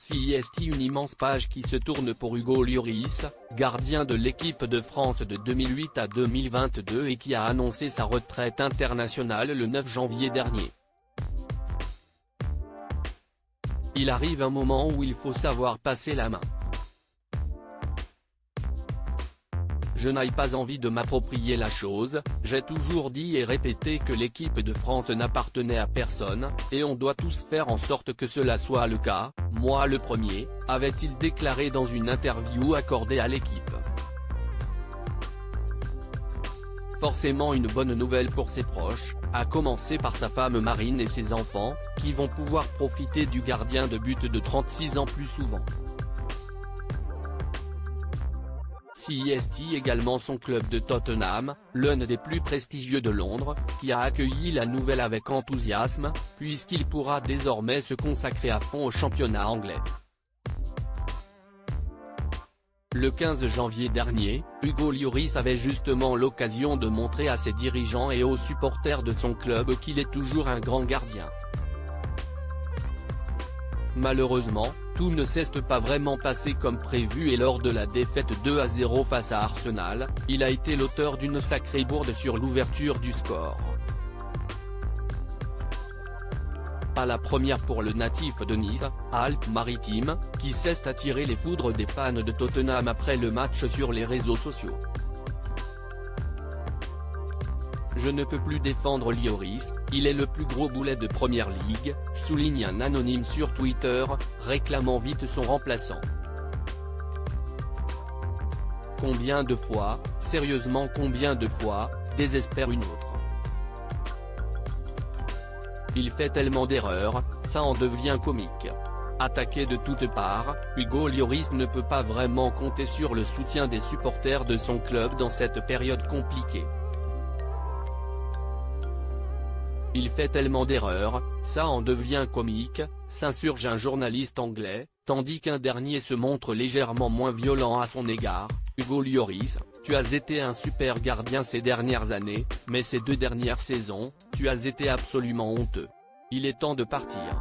CIST, une immense page qui se tourne pour Hugo Lloris, gardien de l'équipe de France de 2008 à 2022 et qui a annoncé sa retraite internationale le 9 janvier dernier. Il arrive un moment où il faut savoir passer la main. Je n'ai pas envie de m'approprier la chose, j'ai toujours dit et répété que l'équipe de France n'appartenait à personne, et on doit tous faire en sorte que cela soit le cas, moi le premier, avait-il déclaré dans une interview accordée à l'équipe. Forcément une bonne nouvelle pour ses proches, à commencer par sa femme Marine et ses enfants, qui vont pouvoir profiter du gardien de but de 36 ans plus souvent. CIST également son club de Tottenham, l'un des plus prestigieux de Londres, qui a accueilli la nouvelle avec enthousiasme, puisqu'il pourra désormais se consacrer à fond au championnat anglais. Le 15 janvier dernier, Hugo Lloris avait justement l'occasion de montrer à ses dirigeants et aux supporters de son club qu'il est toujours un grand gardien. Malheureusement, tout ne s'est pas vraiment passé comme prévu et lors de la défaite 2-0 face à Arsenal, il a été l'auteur d'une sacrée bourde sur l'ouverture du score. Pas la première pour le natif de Nice, Alpes-Maritimes, qui s'est attiré les foudres des fans de Tottenham après le match sur les réseaux sociaux. Je ne peux plus défendre Lloris, il est le plus gros boulet de Première Ligue, souligne un anonyme sur Twitter, réclamant vite son remplaçant. Combien de fois, sérieusement combien de fois, désespère une autre. Il fait tellement d'erreurs, ça en devient comique. Attaqué de toutes parts, Hugo Lloris ne peut pas vraiment compter sur le soutien des supporters de son club dans cette période compliquée. Il fait tellement d'erreurs, ça en devient comique, s'insurge un journaliste anglais, tandis qu'un dernier se montre légèrement moins violent à son égard. Hugo Lloris, tu as été un super gardien ces dernières années, mais ces 2 dernières saisons, tu as été absolument honteux. Il est temps de partir.